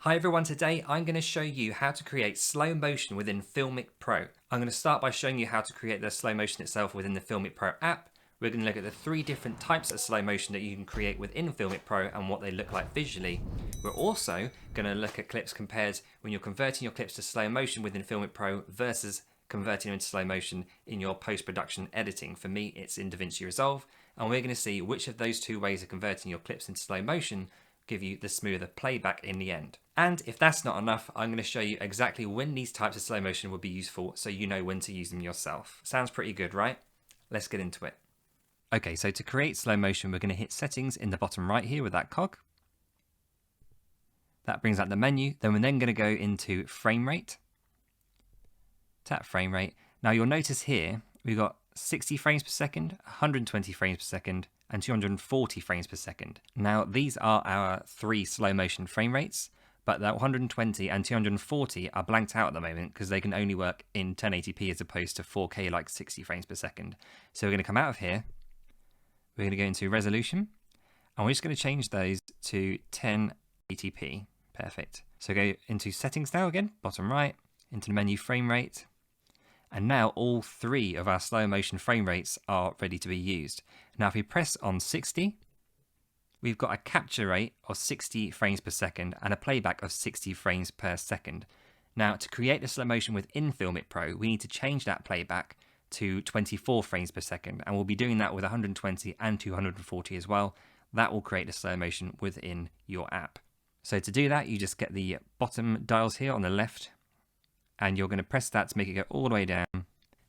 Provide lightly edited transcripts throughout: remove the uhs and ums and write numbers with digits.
Hi everyone, today I'm going to show you how to create slow motion within Filmic Pro. I'm going to start by showing you how to create the slow motion itself within the Filmic Pro app. We're going to look at the 3 different types of slow motion that you can create within Filmic Pro and what they look like visually. We're also going to look at clips compared when you're converting your clips to slow motion within Filmic Pro versus converting them into slow motion in your post-production editing. For me, it's in DaVinci Resolve, and we're going to see which of those 2 ways of converting your clips into slow motion give you the smoother playback in the end. And if that's not enough, I'm going to show you exactly when these types of slow motion will be useful so you know when to use them yourself. Sounds pretty good, right? Let's get into it. Okay, so to create slow motion, we're going to hit settings in the bottom right here with that cog. That brings up the menu. Then we're going to go into frame rate. Tap frame rate. Now you'll notice here, we've got 60 frames per second, 120 frames per second, and 240 frames per second. Now these are our 3 slow motion frame rates, but that 120 and 240 are blanked out at the moment because they can only work in 1080p as opposed to 4K like 60 frames per second. So we're going to come out of here, we're going to go into resolution, and we're just going to change those to 1080p. Perfect. So go into settings now again, bottom right, into the menu frame rate. And now all 3 of our slow motion frame rates are ready to be used. Now if we press on 60, we've got a capture rate of 60 frames per second and a playback of 60 frames per second. Now to create the slow motion within Filmic Pro, we need to change that playback to 24 frames per second, and we'll be doing that with 120 and 240 as well. That will create the slow motion within your app. So to do that, you just get the bottom dials here on the left, and you're going to press that to make it go all the way down.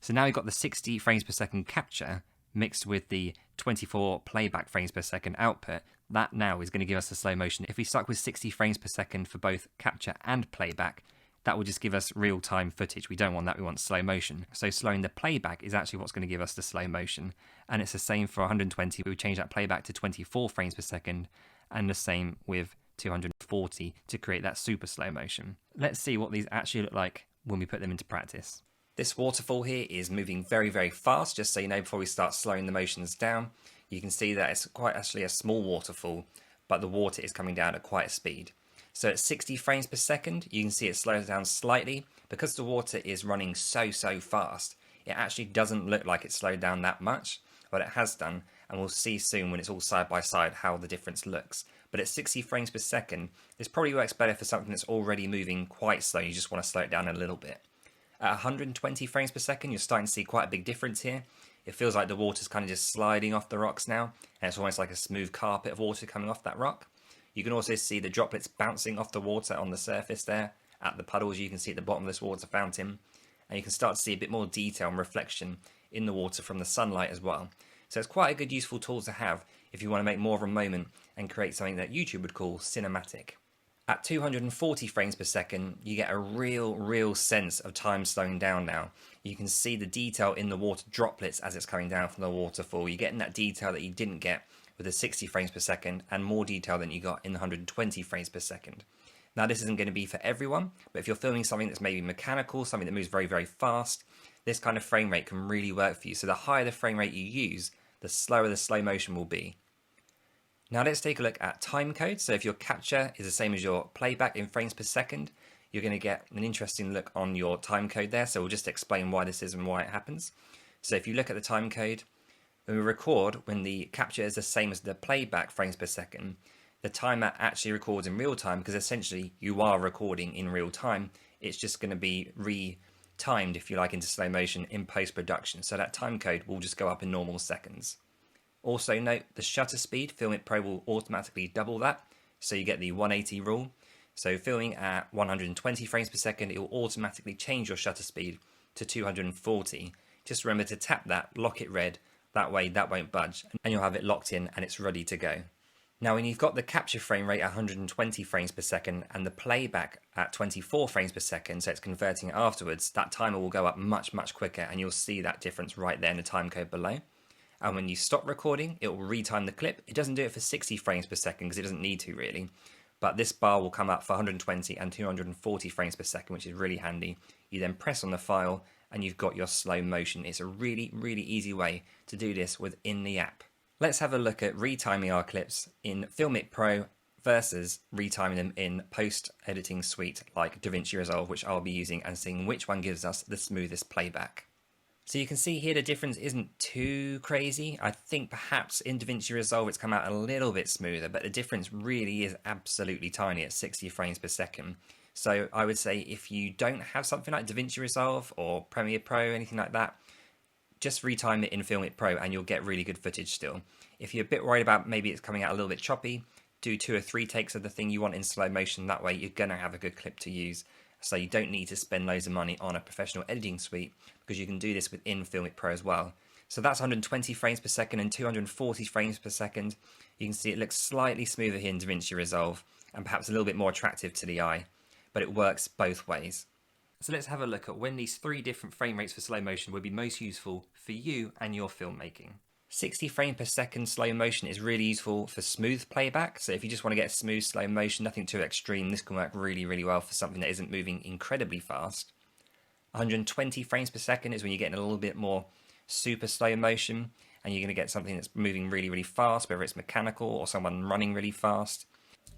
So now we've got the 60 frames per second capture mixed with the 24 playback frames per second output. That now is going to give us the slow motion. If we stuck with 60 frames per second for both capture and playback, that will just give us real-time footage. We don't want that, we want slow motion. So slowing the playback is actually what's going to give us the slow motion. And it's the same for 120. We would change that playback to 24 frames per second, and the same with 240 to create that super slow motion. Let's see what these actually look like when we put them into practice. This waterfall here is moving very, very fast, just so you know before we start slowing the motions down. You can see that it's quite actually a small waterfall, but the water is coming down at quite a speed. So at 60 frames per second, you can see it slows down slightly. Because the water is running so fast, it actually doesn't look like it's slowed down that much, but it has done, and we'll see soon when it's all side by side how the difference looks. But at 60 frames per second, this probably works better for something that's already moving quite slow. You just want to slow it down a little bit. At 120 frames per second, you're starting to see quite a big difference here. It feels like the water's kind of just sliding off the rocks now, and it's almost like a smooth carpet of water coming off that rock. You can also see the droplets bouncing off the water on the surface there. At the puddles you can see at the bottom of this water fountain, and you can start to see a bit more detail and reflection in the water from the sunlight as well. So it's quite a good useful tool to have if you want to make more of a moment and create something that YouTube would call cinematic. At 240 frames per second, you get a real sense of time slowing down now. You can see the detail in the water droplets as it's coming down from the waterfall. You're getting that detail that you didn't get with the 60 frames per second, and more detail than you got in the 120 frames per second. Now this isn't going to be for everyone, but if you're filming something that's maybe mechanical, something that moves very fast, this kind of frame rate can really work for you. So the higher the frame rate you use, the slower the slow motion will be. Now let's take a look at timecode. So if your capture is the same as your playback in frames per second, you're going to get an interesting look on your timecode there. So we'll just explain why this is and why it happens. So if you look at the timecode, when we record, when the capture is the same as the playback frames per second, the timer actually records in real time because essentially you are recording in real time. It's just going to be re-timed, if you like, into slow motion in post-production. So that timecode will just go up in normal seconds. Also note the shutter speed. Filmic Pro will automatically double that, so you get the 180 rule. So filming at 120 frames per second, it will automatically change your shutter speed to 240. Just remember to tap that, lock it red, that way that won't budge, and you'll have it locked in and it's ready to go. Now when you've got the capture frame rate at 120 frames per second and the playback at 24 frames per second, so it's converting it afterwards, that timer will go up much quicker, and you'll see that difference right there in the timecode below. And when you stop recording, it will retime the clip. It doesn't do it for 60 frames per second because it doesn't need to really, but this bar will come up for 120 and 240 frames per second, which is really handy. You then press on the file and you've got your slow motion. It's a really easy way to do this within the app. Let's have a look at retiming our clips in Filmic Pro versus retiming them in post-editing suite like DaVinci Resolve, which I'll be using, and seeing which one gives us the smoothest playback. So you can see here the difference isn't too crazy. I think perhaps in DaVinci Resolve it's come out a little bit smoother, but the difference really is absolutely tiny at 60 frames per second. So I would say if you don't have something like DaVinci Resolve or Premiere Pro, anything like that, just retime it in Filmic Pro and you'll get really good footage still. If you're a bit worried about maybe it's coming out a little bit choppy, do 2 or 3 takes of the thing you want in slow motion. That way you're going to have a good clip to use. So you don't need to spend loads of money on a professional editing suite, because you can do this within Filmic Pro as well. So that's 120 frames per second and 240 frames per second. You can see it looks slightly smoother here in DaVinci Resolve and perhaps a little bit more attractive to the eye, but it works both ways. So let's have a look at when these 3 different frame rates for slow motion would be most useful for you and your filmmaking. 60 frames per second slow motion is really useful for smooth playback. So if you just want to get smooth slow motion, nothing too extreme, this can work really, really well for something that isn't moving incredibly fast. 120 frames per second is when you're getting a little bit more super slow motion and you're going to get something that's moving really, really fast, whether it's mechanical or someone running really fast.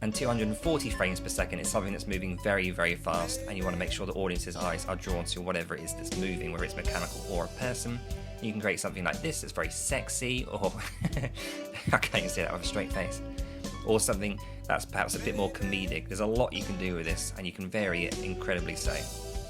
And 240 frames per second is something that's moving very, very fast, and you want to make sure the audience's eyes are drawn to whatever it is that's moving, whether it's mechanical or a person. You can create something like this that's very sexy, or I can't even say that with a straight face, or something that's perhaps a bit more comedic. There's a lot you can do with this, and you can vary it incredibly so.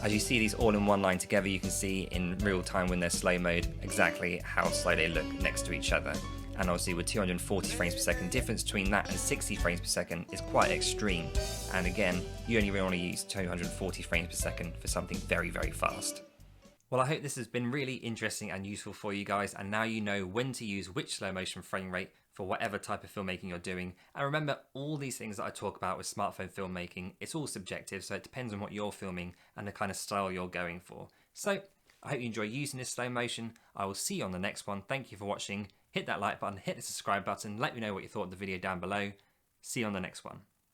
As you see these all in one line together, you can see in real time when they're slow mode exactly how slow they look next to each other. And obviously with 240 frames per second, difference between that and 60 frames per second is quite extreme. And again, you only really want to use 240 frames per second for something very, very fast. Well, I hope this has been really interesting and useful for you guys, and now you know when to use which slow motion frame rate for whatever type of filmmaking you're doing. And remember, all these things that I talk about with smartphone filmmaking, it's all subjective, so it depends on what you're filming and the kind of style you're going for. So I hope you enjoy using this slow motion. I will see you on the next one. Thank you for watching. Hit that like button, hit the subscribe button, let me know what you thought of the video down below. See you on the next one.